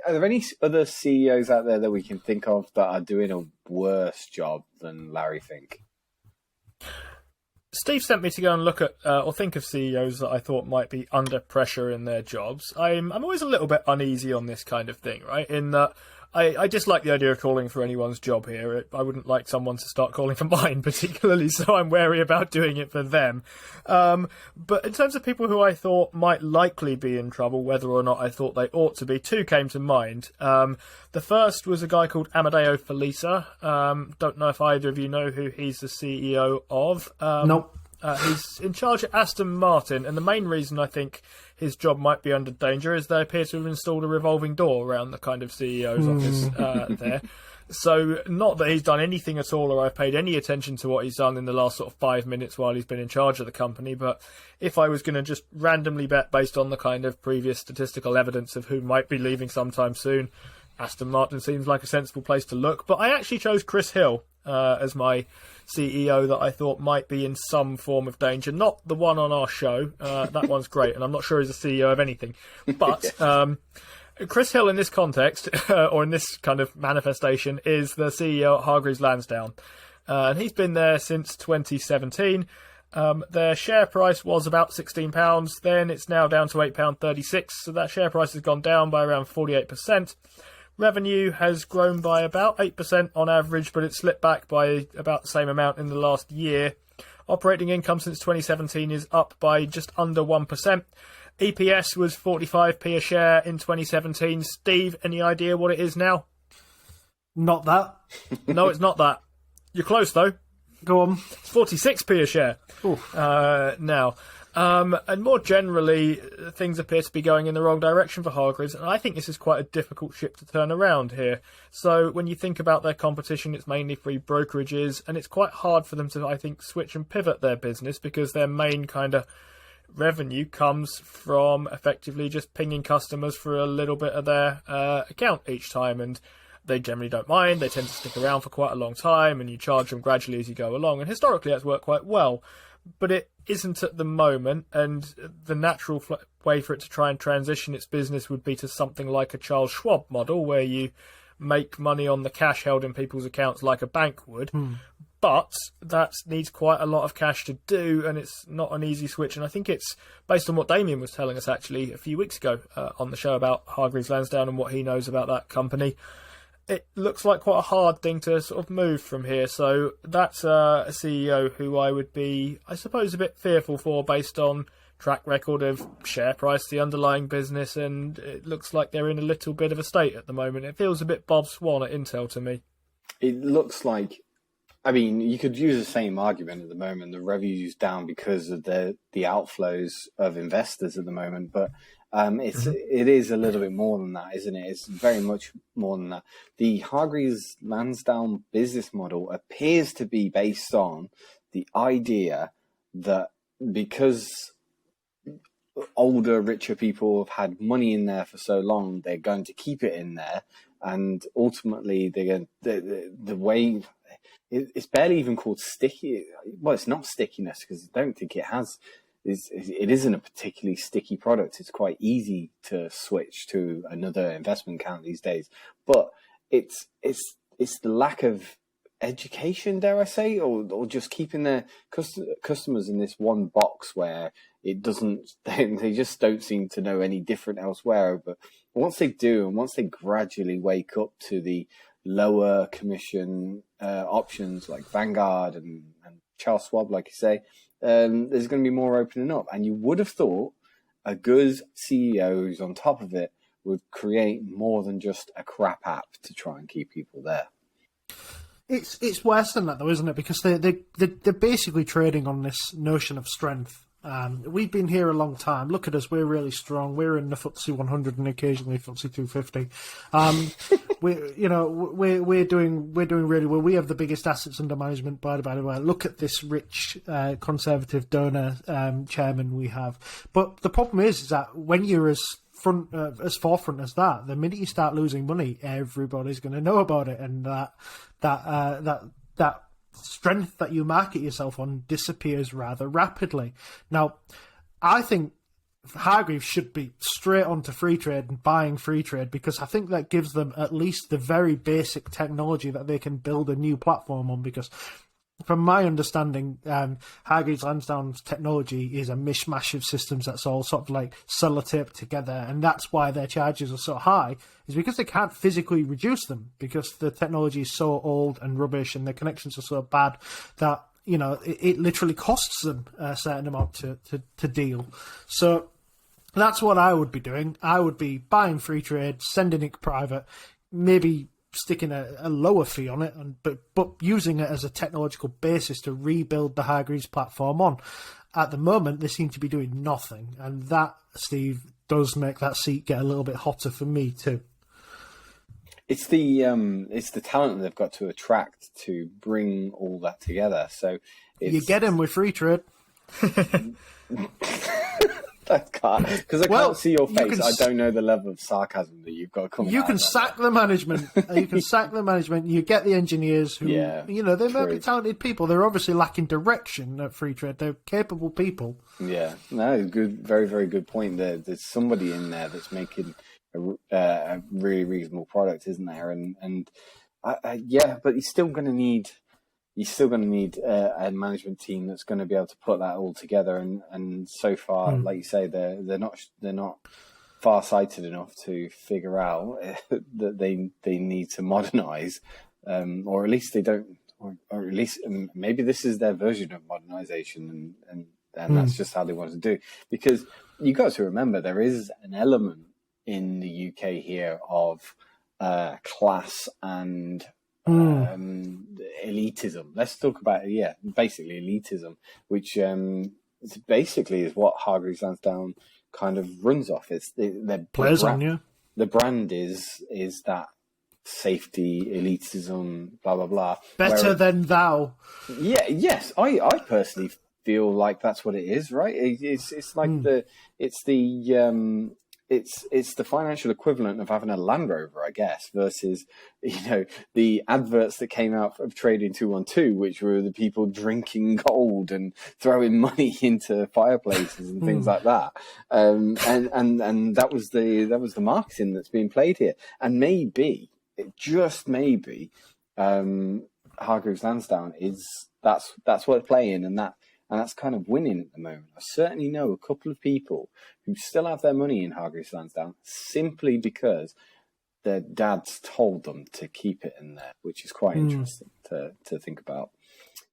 are there any other CEOs out there that we can think of that are doing a worse job than Larry Fink? Steve sent me to go and look at or think of CEOs that I thought might be under pressure in their jobs. I'm always a little bit uneasy on this kind of thing, right? In that I dislike the idea of calling for anyone's job here. I wouldn't like someone to start calling for mine particularly, so I'm wary about doing it for them. But in terms of people who I thought might likely be in trouble, whether or not I thought they ought to be, two came to mind. The first was a guy called Amadeo Felisa. Don't know if either of you know who he's the CEO of. Nope. He's in charge at Aston Martin, and the main reason I think his job might be under danger is they appear to have installed a revolving door around the kind of CEO's office there. So not that he's done anything at all or I've paid any attention to what he's done in the last sort of 5 minutes while he's been in charge of the company, but if I was going to just randomly bet based on the kind of previous statistical evidence of who might be leaving sometime soon, Aston Martin seems like a sensible place to look. But I actually chose Chris Hill as my CEO that I thought might be in some form of danger. Not the one on our show. That one's great, and I'm not sure he's a CEO of anything. But Chris Hill in this context, or in this kind of manifestation, is the CEO at Hargreaves Lansdown. And he's been there since 2017. Their share price was about £16. Then it's now down to £8.36. So that share price has gone down by around 48%. Revenue has grown by about 8% on average, but it's slipped back by about the same amount in the last year. Operating income since 2017 is up by just under 1%. EPS was 45p a share in 2017. Steve, any idea what it is now? Not that. No, it's not that. You're close, though. Go on. It's 46p a share now. And more generally, things appear to be going in the wrong direction for Hargreaves, and I think this is quite a difficult ship to turn around here. So when you think about their competition, it's mainly free brokerages, and it's quite hard for them to, I think, switch and pivot their business because their main kind of revenue comes from effectively just pinging customers for a little bit of their account each time, and they generally don't mind. They tend to stick around for quite a long time, and you charge them gradually as you go along, and historically that's worked quite well. But it isn't at the moment, and the natural way for it to try and transition its business would be to something like a Charles Schwab model, where you make money on the cash held in people's accounts like a bank would. But that needs quite a lot of cash to do, and it's not an easy switch. And I think it's based on what Damien was telling us actually a few weeks ago on the show about Hargreaves Lansdown and what he knows about that company. It looks like quite a hard thing to sort of move from here. So that's a CEO who I would be, I suppose, a bit fearful for based on track record of share price, the underlying business, and it looks like they're in a little bit of a state at the moment. It feels a bit Bob Swan at Intel to me. It looks like, I mean, you could use the same argument at the moment. The revenue's down because of the outflows of investors at the moment, but it is a little bit more than that, isn't it? It's very much more than that. The Hargreaves Lansdown business model appears to be based on the idea that because older, richer people have had money in there for so long, they're going to keep it in there, and ultimately they're going the way it's barely even called sticky. Well, it's not stickiness because I don't think it has. It isn't a particularly sticky product. It's quite easy to switch to another investment account these days, but it's the lack of education, dare I say, or just keeping their customers in this one box where it doesn't. They just don't seem to know any different elsewhere. But once they do, and once they gradually wake up to the lower commission options like Vanguard and Charles Schwab, like you say, there's going to be more opening up. And you would have thought a good CEO who's on top of it would create more than just a crap app to try and keep people there. It's worse than that, though, isn't it? Because they're basically trading on this notion of strength. We've been here a long time. Look at us, we're really strong. We're in the FTSE 100 and occasionally FTSE 250. We're doing really well. We have the biggest assets under management. By the way, look at this rich conservative donor chairman we have. But the problem is that when you're as forefront as that, the minute you start losing money, everybody's going to know about it, and that strength that you market yourself on disappears rather rapidly. Now, I think Hargreaves should be straight onto free trade and buying free trade, because I think that gives them at least the very basic technology that they can build a new platform on. Because from my understanding, Hargreaves Lansdown's technology is a mishmash of systems that's all sort of like sellotaped together, and that's why their charges are so high, is because they can't physically reduce them, because the technology is so old and rubbish and the connections are so bad that, you know, it literally costs them a certain amount to deal. So that's what I would be doing. I would be buying free trade, sending it private, maybe sticking a lower fee on it, but using it as a technological basis to rebuild the Hargreaves platform on. At the moment, they seem to be doing nothing, and that, Steve, does make that seat get a little bit hotter for me too. It's the talent they've got to attract to bring all that together. So you get him with free trade. Because I can't see your face. I don't know the level of sarcasm that you've got coming. You can sack the management. You can sack the management. You get the engineers who, you know, they may be talented people. They're obviously lacking direction at free trade. They're capable people. Yeah, no, good, very, very good point. There's somebody in there that's making a really reasonable product, isn't there? And but you're still going to need. You're still going to need a management team that's going to be able to put that all together. And so far, like you say, they're not far-sighted enough to figure out that they need to modernise, or at least they don't, or at least maybe this is their version of modernisation, and that's just how they want to do. Because you got to remember, there is an element in the UK here of class and elitism. Let's talk about basically elitism, which basically is what Hargreaves Lansdown kind of runs off. It's the brand is that safety, elitism, blah blah blah. Better than thou. Yeah, yes. I personally feel like that's what it is, right? It's like it's the financial equivalent of having a Land Rover, I guess, versus, you know, the adverts that came out of Trading 212, which were the people drinking gold and throwing money into fireplaces and things like that. And that was the marketing that's being played here. And maybe, just maybe, Hargreaves Lansdown that's what it's playing, and that's kind of winning at the moment. I certainly know a couple of people who still have their money in Hargreaves Lansdown simply because their dads told them to keep it in there, which is quite interesting to think about.